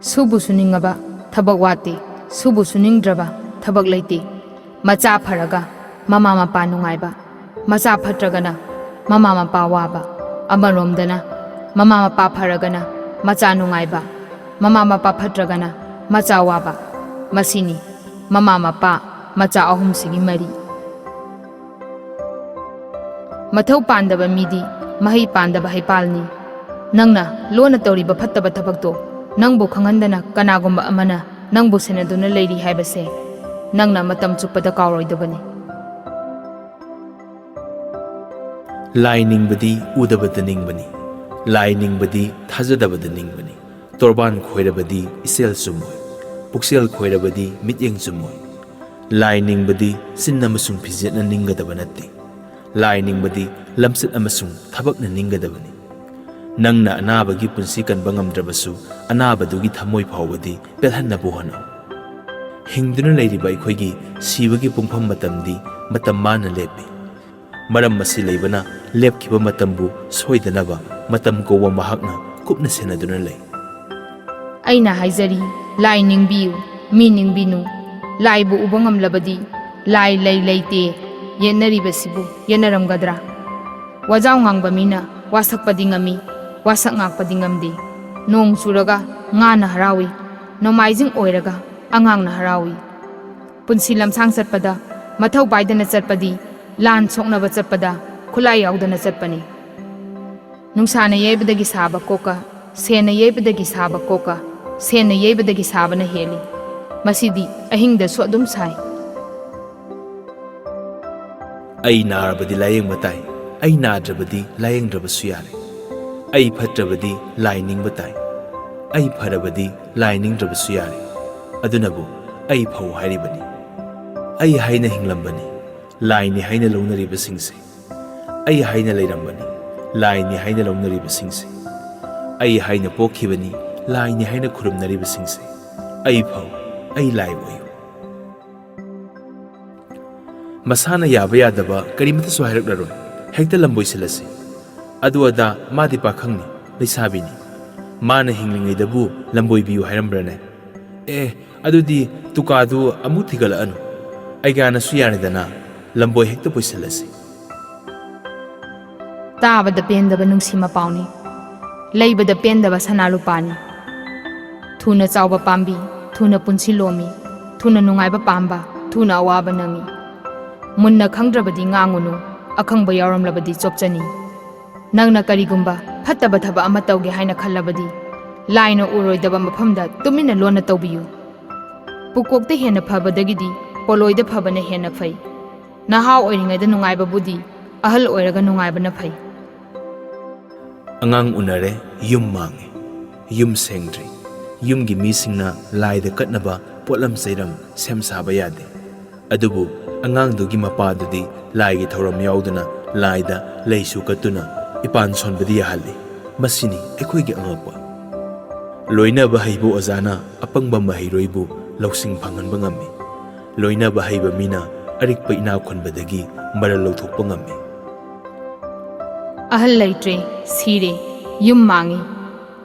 Subu suningaba thabak wate subu suningdraba thabak leite macha pharaga mama mapa nungaiba macha phatragana mama mapa waba amaromdana mama mapa pharagana macha nungaiba mama mapa phatragana macha waba masini mama mapa macha ahum sigi mari mathau pandaba midi mahi pandaba haipalni nangna lona tawriba phattaba thabakto nangbu khangendana kanagumba amana nangbu senaduna leiri haibase nangna matam chuppada kawroidabani Lining badi udabada ningbani lining badi thajadabada ningbani torban khoirabadi isel sumoy puksel khoirabadi mityeng sumoy lining badi sinna masung phijatna ninggadaba natte lining badi lamsat amasung thabakna ninggadabani nangna anabagi punsi kanba ngamdrabasu anabadugi thamoi phawbadi pelhanna buhana hingduna leiriba ikhoigi sibagi pungpham matamdi matam mana lepi maram masi leibana lepkiba matambu soidanaba matam gowa mahakna kupna senaduna lei aina haizari lai ningbiu mi ningbinu lai bu ubangam labadi lai lei leite yenari basibu yenaramgadra wajaw ngangba mina wasakpadi ngami wasak ngakpadi ngamdi nong suraga ngana harawi nomaijing oiraga angang na harawi punsi lamsang satpada mathau baidana satpadi lan soknaba satpada khulai yaudana satpani nungsana yebadagi saba koka sena yebadagi saba koka sena yebadagi sabana heli masidi ahingda su adum sai ai narabadi layeng matai ai nadrabadi layeng drabasu yare ai phatrabadi lining batai ai pharabadi lining drabasu yare adunabu ai phau haribani ai haina hinglambani laini haina longnari basingse ai haina leirambani laini haina longnari basingse ai haina pokhibani laini haina khurumnari basingse ai phau ai lai boy masana yaba yadaba karimata su hairaklaroi hekta lamboi silase aduada madi pakhangni leisabini mana hinglingaidabu lamboi biu hairambrane adudi tukadu amu thigala anu aigana su yanidana lamboi hekta poisilase tabada pendaba nungsima pauni leibada pendaba sanalupani thuna chawba pambi thuna punsi lomi thuna nungaiba pamba thuna awaba nangi munna khangdrabadi ngangunu akhangba yaramlabadi chopchani nangna karigumba phattaba thaba ama tawge haina khallabadi laina uroidaba mafamda tumina lona tawbiyu pukokta hena phabadagidi poloida phabana hena phai naha oiringaida nungaiba budi ahal oiraga nungaibana phai angang unare yum mange yum sengdri yumgi misingna laida katnaba potlam sairam sem saba yade adubu angang dugi mapadudi laigi thoram yauduna laida leisu katuna ipan sonbadi yahalli masini ekhoigi angakwa loina bahaibu azana apangba mahairoibu lausing phanganba ngami loina bahaiba mina arikpa ina khonbadagi maral lawthokpa ngami ahal laitre sire yum mangi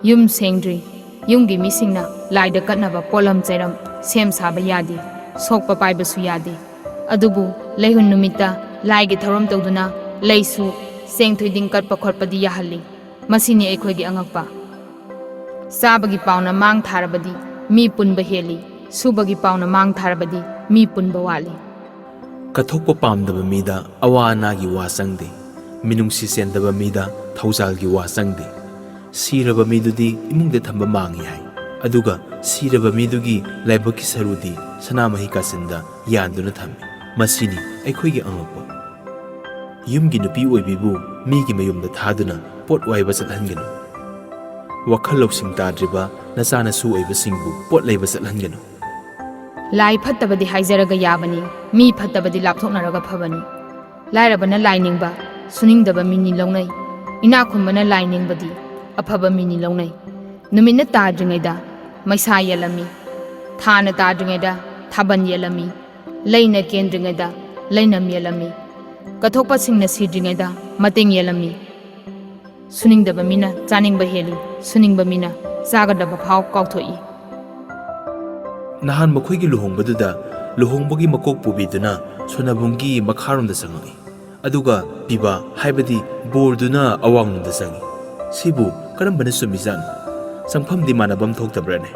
yum sengdri yumgi misingna laida katnaba polam chairam sem saba yade sokpa paibasu yade adubu leihun numita laigi thoram tawduna leisu sengthoiding katpa khotpadi yahalli masini ekhoigi angakpa sabagi pauna mang tharabadi mi punba heli subagi pauna mang tharabadi mi punba wali kathokpa pamdaba mida awana gi wasangde minungsi sendaba mida thaujal gi wasangde siraba midudi imungde thamba mangi hai aduga siraba midugi laibaki sarudi sanamahi kasinda yanduna thammi masini ekhoigi angakpa yumgi nupi oibibu migi mayumda thaduna pot waiba chathangganu wakhal lawsing tadriba nasana su oiba singbu pot leiba chathangganu lai phattabadi haizaraga yabani mi phattabadi lapthoknaraga phabani lairabana lainingba suningdaba mini longnai ina khunbana lainingbadi aphaba mini longnai numina tadringaida maisa yelami thana tadringaida thaban yelami leina kendringaida leinam yelami kathokpa singna sidringaida mating yelami suningdaba mina chaningba heli suningba mina chagadaba phau kauthoi Nahan makoygi luhongbadudha luhongbagi makok pubiduna sonabunggi makharomda sangi aduga piba haibadi borduna awangda sangi sibu karambana sumizan sangphamdi manabam thoktabrane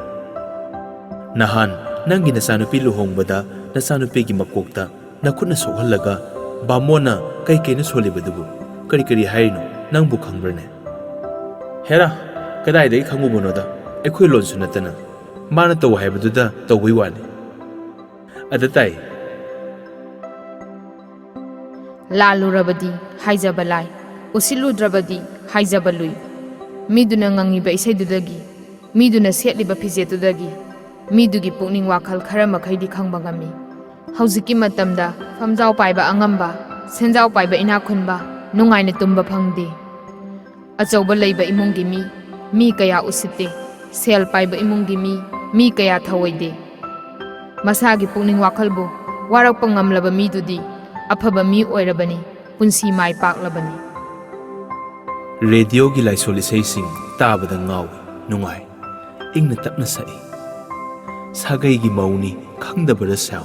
nahan nangi nasanupi luhongbada nasanupigi makokta nakhutna sohalaga bamona kai kaina solibadubu kari kari hairino nangbu khangbrane hera kadai dai khangubonoda ekhoi lonsu natana mana taw haibaduda tawwi wani adatai lalurabadi haijabalai usiludrabadi haijabalui miduna ngangiba isaidudagi miduna setliba fijetudagi midugi pukning wakhal khara makhaidi khangba ngami haujiki matamda famjau paiba angamba senjau paiba inakhunba nungaina tumba phangde achauba leiba imunggi mi kaya usitte sel paiba imunggi mi kaya thawoide masagi pukning wakhalbu warakpa ngamlaba midudi afaba mi oirabani punsi mai paklabani radio gi laisol isai tabada ngawi nungai ingna tapna sai sagai gi mauni khangdabara saw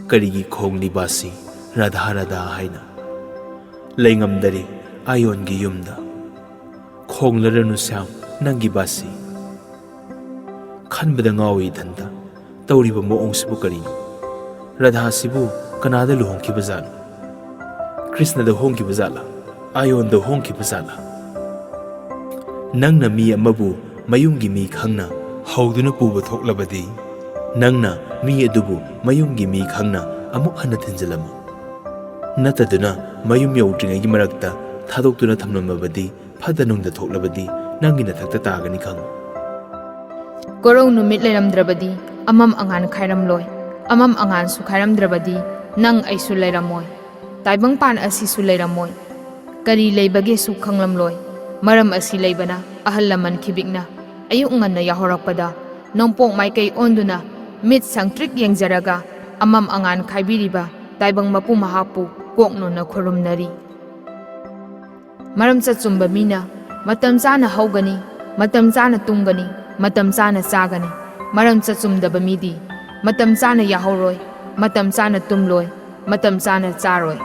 karigi khongli basi radha radha haina leingamdari ayon gi yumda khonglaranu saw nangi basi khanbada ngawi dhanda tawriba moong sibu karino radha sibu kanada luhongki bazala krishna da hongki bazala ayon da hongki bazala nangna mi amabu mayungi mi khangna hauduna puba thoklabadi nangna mi adubu mayungi mi khangna amuk hana thinjalama nataduna mayum yawdringai marakta thadoktuna thamlamabadi phadanungda thoklabadi nangina thakta tagani khang korong numit leiramdrabadi amam angan khairamloi amam angan su khairamdrabadi nang aisu leiramoi taibang pan asi su leiramoi kari leibage su khanglamloi maram asi leibana ahal laman khibikna ayuk nganna yahorakpada nongpok maikai onduna mit sangtrik yengjaraga amam angan khaibiriba taibang mapu mahapu kokno na khurumnari maram chachumba mina matam chana haugani matam chana tungani matam chana chagani maram chachumdaba midi matam chana yahoroi matam chana tumloi matam chana charoi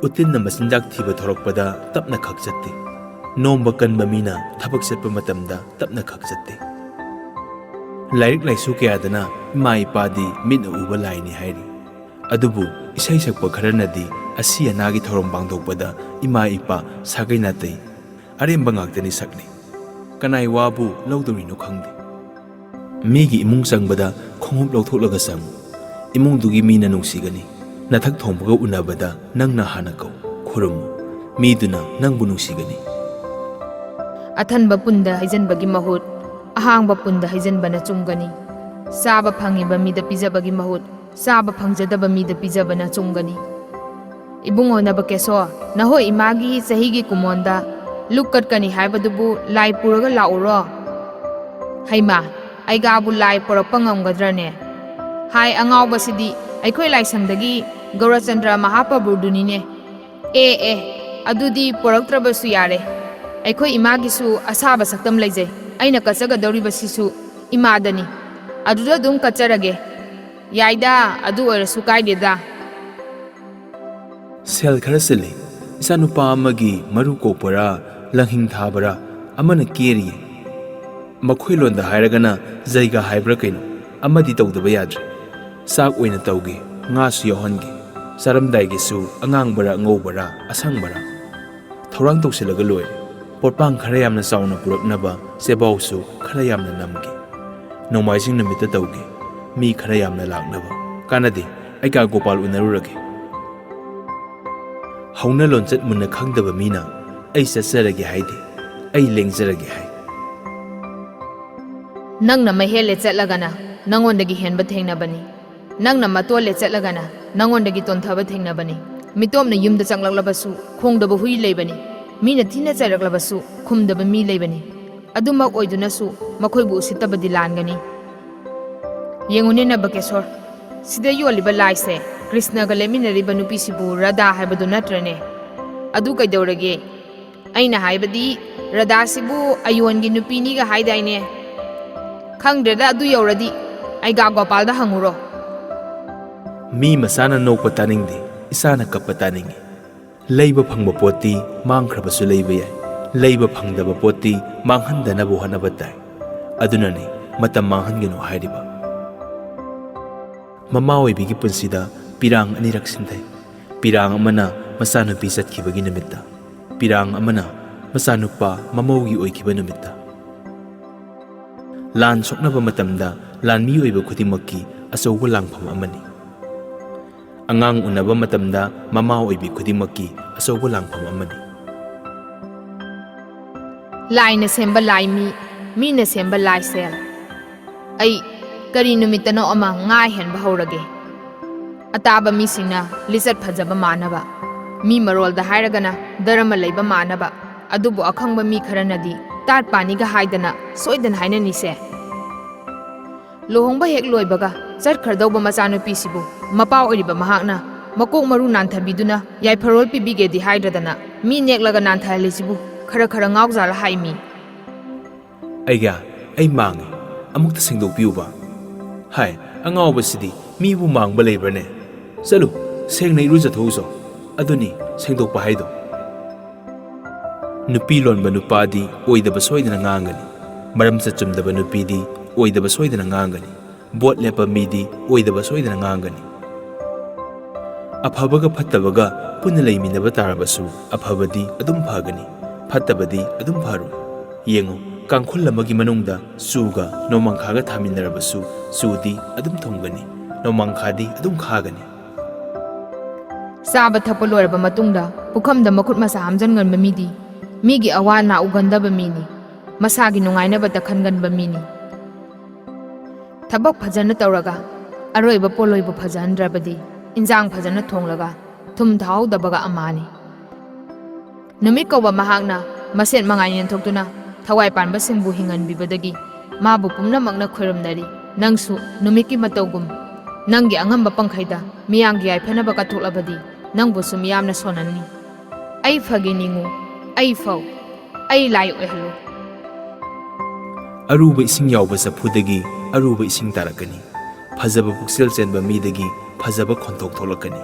utinna masinjak thiba thorokpada tapna khak chatte nomba kanba mina thabak chatpa matamda tapna khak chatte lairik laisu kayadana mai padi min uba laini hairi adubu isai sakpa kharanadi asi anagi thorom bangdokpada ima ipa sagai natai aremba ngaktani sakni kanai wabu lawdorino khangde migi imung sangbada khongup lawthoklaga sang imung dugi mina nungsigani nathak thongbaga unabada nangna hana kau khurum miduna nangbu nungsigani athanba punda haijanbagi mahut ahangba punda haijanbana chungani saba phangiba mida pijabagi mahut saba phangjadaba mida pijabana chungani ibungo Nabakishore naho imagi sahigi kumonda lukkat kani haibadubu lai puraga lauro haima aigabu lai porakpa ngamgadrane hai angawbasidi aikhoi laisangdagi Gaurachandra Mahaprabhudunine adudi poraktrabasu yare aikhoi imagisu asaba saktam leijai aina kachagadoribasisu imadani aduda dum kacharage yaida adu oirasu kaideda sel khara sili isanupa amagi maru kokpara langhing thabara amana keri makhoi hairagana jaiga haibra kaino amadi tawdaba yadre sak oina tawge nga su yohange saramdai ge su angang bara ngobara asang bara thorang tawsilaga loi potpang khara yamna sauna puraknaba sebau su khara yamna namge nomaising namita tawge mi khara yamna laknaba kanade aika gopal unarurage hauna lonchat munna khangdaba mina ai satsarage haide ai lengjarage hai nangna mahele chatlagana nangondagi henba thengnabani nangna matole chatlagana nangondagi tonthaba thengnabani mitomna yumda changlaklabasu khongdaba hui leibani mina thina charaklabasu khumdaba mi leibani adumak oidunasu makhoibu usitabadi langani yengune Nabakishore sida yoliba laise Krishna ga leminariba nupisibu Radha haibadu natrane adu kaidorage aina haibadi Radha sibu ayongi nupini ga haidaine khangdreda adu yoradi aiga Gopalda hanguro. Mi masana nokpa taningdi, isana kappa taningi. Leiba phangba poti mangkhrabasu leiba yai. Leiba phangdaba poti manghandanabu hanaba tai. Adunani matam manghangenu hairiba. Mama oibigi punsida pirang anirak sinthai. Pirang amana masanupi satkibagi nimitta. Pirang amana masanupa mamaugi oikiba nimitta. Lan soknaba matamda lan mi oiba khudimaki asauba langpham amani. Angang unaba matamda mama oibi khudimaki asauba langpham amani. Lai na semba lai mi na semba lai sel. Ai kari numitano ama ngai hen bahaurage. Ataba mi singna lisat phajaba manaba. Mi marol da hairagana darama leiba manaba. Adubu akhangba mi kharanadi tar pani ga haidana soidan haina ni se. Lohongba hek loibaga char khardauba machanupi sibu mapa oriba mahakna makok maru nanthabiduna yaipharol pibige di haidradana mi neklaga nanthale sibu khara khara ngaujala haimi. Aiga ai mangi amukta sengdokpiuba. Hai angawba sidi mibu mangba leibrane. Salu sengna irujathoso aduni sengdokpa haido. Nupi lonba nupadi oidaba soidana ngangani. Maram chachumdaba nupidi oidaba soidana ngangani. Bot lepa midi oidaba soidana ngangani. Aphabaga phattabaga punna leiminaba tarabasu aphabadi adum phagani. Phattabadi adum pharu. Yengo kangkhul amagi manungda suga nomangkhaga thaminarabasu sudi adum thongani. Nomangkhadi adum khagani. Saba thapa loiraba matungda pukhamda makhut masa hamjan nganba midi migi awana ugandaba mini masagi nungainaba ta khanganba mini. Thabak phajana tawraga aroiba poloiba phajandrabadi injang phajana thonglaga thum thau dabaga amani. Numit kawba mahakna maset mangai yenthokduna thawai panba singbu hinganbibadagi mabu pumnamakna khoiramnari nangsu numiki matawgum nangi angamba pangkhaida miyangi yaiphanaba kathoklabadi nangbu sum yamna sonani. Ai phagi ningu ai fau ai lai oihalo. Aruba ising yawba saphudagi aruba ising tarakani. Phajaba puksel chenba midagi phajaba khonthok tholakani.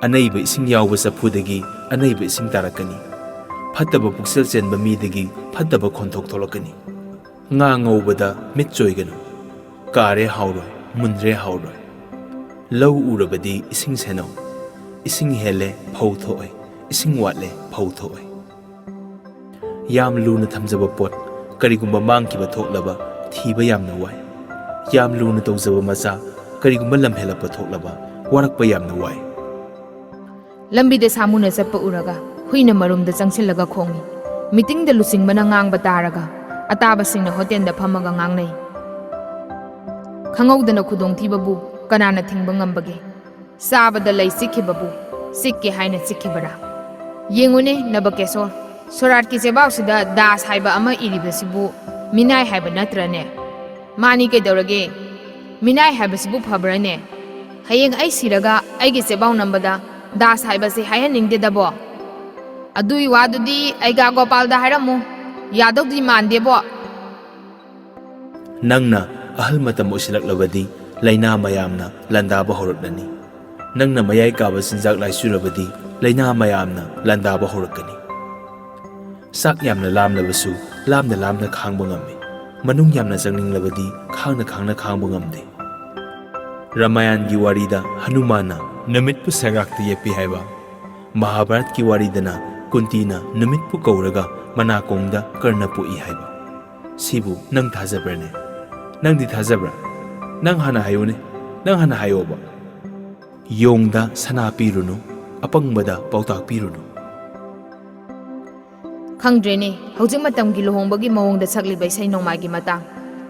Anaiba ising yawba saphudagi anaiba ising tarakani. Phattaba puksel chenba midagi phattaba khonthok tholakani. Nga ngawbada mit choiganu. Kare hauroi munre hauroi. Lau urabadi ising senau. Ising hele phau thoi. Ising watle phau thoi. Yam luna thamjaba pot karigumba mangkiba thoklaba thiba yamna wai. Yam luna tawjaba macha karigumba lamhelapa thoklaba warakpa yamna wai. Lambi de samuna chappa uraga huina marumda changsillaga khongi. Meeting da lusingbana ngangba taraga ataba singna hotel da phamaga ngangnai. Khangawdana khudong thibabu kanana thingba ngambage. Sabada lai sikhibabu sikke haina sikhibara. Yengune Nabakishore Sorat ki sebau sida das haiba ama iribasibu minai haiba natrane. Mani ke daurage minai haibasibu phabrane. Hayeng ai siraga aigi sebau nambada das haiba se hayaningde dabo. Adui wadudi aiga Gopalda hairamu yadogdi mandebo. Nangna ahal matam usilaklabadi laina mayamna landaba horaknani. Nangna mayai kaba sinjak laisurabadi laina mayamna landaba horakani. Sak yamna lamlabasu lamna khangba ngammi. Manung yamna changnginglabadi khangna khangba ngamde. Ramayan gi warida Hanumana namitpu sagrakta yepi haiba. Mahabharat ki waridana Kuntina namitpu kauraga manakongda karna pui haiba. Sibu nang thajabrane. Nang di thajabra. Nang hana hayone. Nang hana hayoba. Yongda sana pirunu apangbada pautak pirunu. Khangdrene hojik matamgi lohongbagi mawongda sakliba isai nongmai matang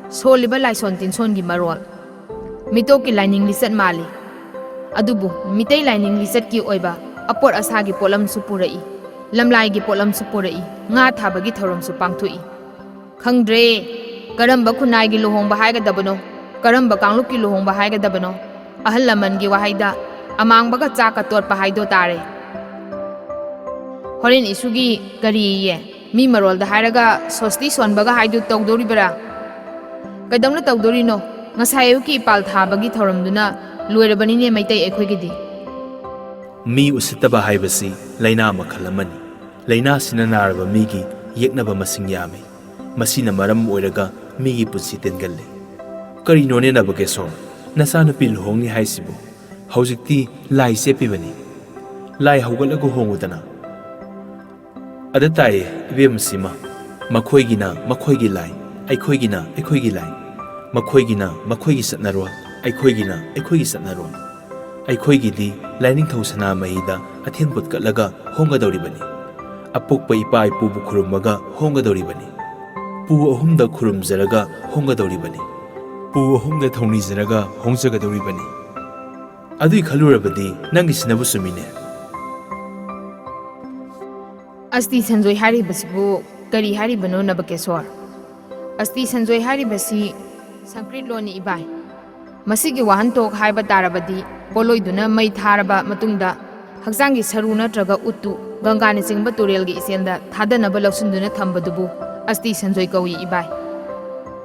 soliba laison tinson gi marol mitoki lining lisat mali adubu mitai lining lisat ki oiba apor asagi polam supurai lamlai gi polam supurai nga thabagi thorom su pangthui khangdre karamba khunai gi lohongba haiga dabano karamba kangluk ki lohongba haiga dabano ahal laman gi wahaida amangbaga chaka torpa haido tare. Horin isugi kari ye mi marol da hairaga sosti sonbaga haidu tawdoribra kaidamna tawdorino ngasai ayuki ipal thabagi thoramduna loirabanine maitai aikhoigidi Mi usittaba haibasi laina makhal amani laina sina naraba migi yeknaba masing yami masina maram oiraga migi punsi tengalle karinone Nabakishore nasanupi luhongni haisibu haujikti lai sepibani lai haugatlagu hongudana adatai ibem sima makhoigina makhoigi lai aikhoigina aikhoigi lai makhoigina makhoigi satnarwa aikhoigina aikhoigi satnarwa aikhoigidi laining thosana mahida athen putkatlaga hongadoribani apokpa ipa ipubu khurummaga hongadoribani pu ahumda khurumjaraga hongadoribani pu ahumda thonijaraga hongjagadoribani adui khalurabadi nangi sinabu sumine Asti sanjoi hari basibu kari hari bano Nabakishore Asti sanjoi hari basi Sanskrit loni ibai masigi wahantok haiba tarabadi poloiduna mai tharaba matungda hakjangi saru natraga uttu gangane jingba turelgi isenda thadanaba lausunduna thambadubu asti sanjoi kawi ibai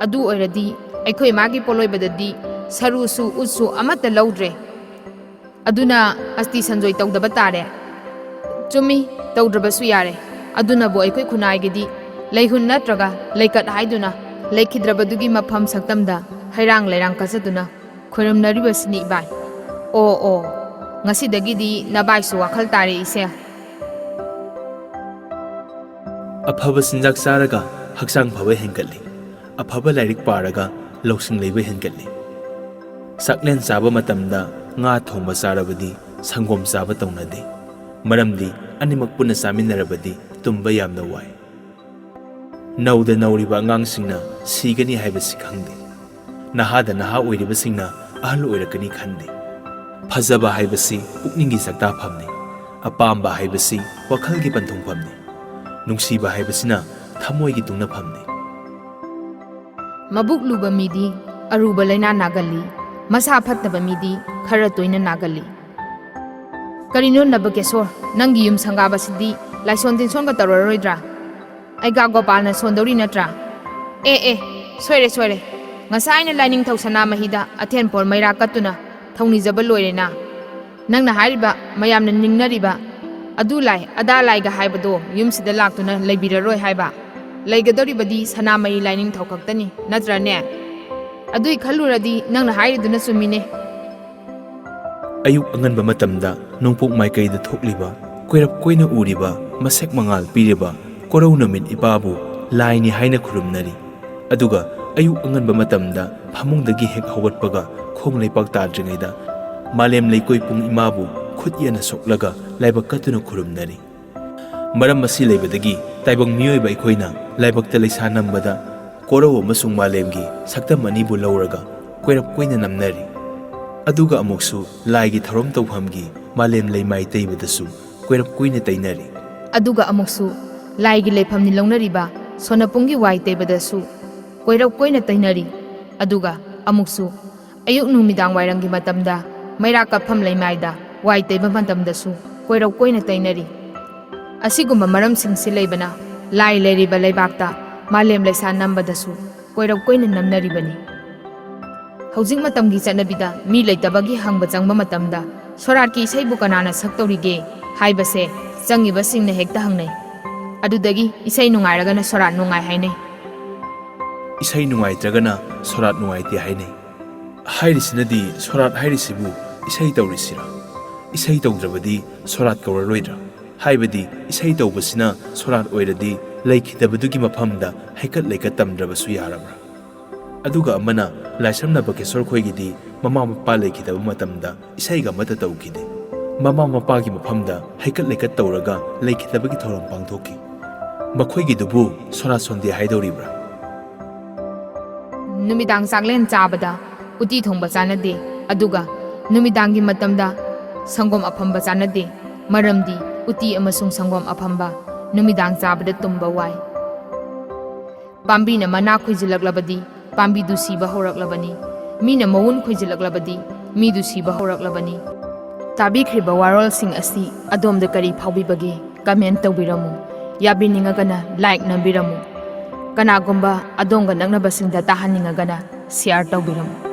adu oiradi aikhoi magi poloibadadi saru su utsu amata laudre aduna asti sanjoi tawdaba tare chumi tawdrabasu yare aduna bo aikhoi khunaigidi leihun natraga leikat haiduna leikidrabadugi mafam saktamda hairang leirang kasaduna khoramnaribasini ibai o ngasidagidi nabaisu wakhal tare ise afaba sinjak saraga haksang phaba hengatli afaba lairik paraga loksing leiba hengatli saklen saba matamda nga thongba sarabadi sangom saba tawnade maramdi animak puna saminarabadi tumba yamna wai nauda nauriba angangsingna sigani haibasi khangde nahada naha oiribasingna ahal oirakani khande phajaba haibasi pukningi sakta phamne apamba haibasi wakhalgi panthong phamne nungsiba haibasina thamoigi tungna phamne mabuk luba midi aruba laina nagali masa phattaba midi khara toina nagali karino Nabakishore nangi yum sangaba sidi laison tin songa tararoidra aiga gopalna sondori natra soire ngasaina lining thosana mahida athen por maira katuna thongni jabal loirena nangna hariba mayamna ningnariba adu lai ada lai ga haibado yumsida laktuna leibiraroi haiba leigadoribadi sanamai lining thokaktani natra ne adui khaluradi nangna hairiduna sumine ayuk anganba matamda nongpok maikaida thokliba koirap koina uriba masek mangal piriba korau namit ipabu laini haina khurumnari aduga ayuk anganba matamda phamungdagi hek hawatpaga khong leipak tadringaida malem leikoi pung imabu khutyana soklaga laibak katuna khurumnari maram masi leibadagi taibang miyoiba ikhoina laibakta leisa nambada korau amasung malemgi saktam anibu lauraga koirap koina namnari aduga amuksu laigi tharom tawhamgi malem leimai teibadasu koirap koina tainari aduga amuksu laigi leifamni launariba sonapungi wai teibadasu koirap koina tainari aduga amuksu ayuk numidang wairangi matamda maira kapham leimaida wai teiba matamdasu koirap koina tainari asigumba maramsingsi leibana lai leiriba leibakta malem leisa nambadasu koirap koina namnaribani haujing matamgi chanabida mi leitabagi hangba changba matamda soratki isaibu kanana saktorige haibase changiba singna hekta hangnai adudagi isai nungairagana sorat nungai hainai isai nungaitragana sorat nungaite hainai hairisinadi sorat hairisibu isai tawrisira isai tawdrabadi sorat kawraroidra haibadi isai tawbasina sorat oiradi leikidabadugi mafamda haikat leikat tamdrabasu yarabra aduga amana laisam Nabakishore khoigidi mama mapa leikidaba matamda isaiga mata tawkide mama mapagi mafamda haikat leikat tawraga leikidabagi thoram pangthoki makhoigidubu sorat sonde haidoribra numidang saklen chabada uti thongba chanade aduga numidangi matamda sangom afamba chanade maramdi uti amasung sangom afamba numidang chabada tumba wai pambina mana khuijilaklabadi pambi du siba horaklabani mina mawun khuijilaklabadi mi du siba horaklabani tabikhriba warol sing asi adom da kari phawbibage comment tawbiramu yabiningagana like nambiramu kanagumba adonga naknabasingda tahaningagana share tawbiramu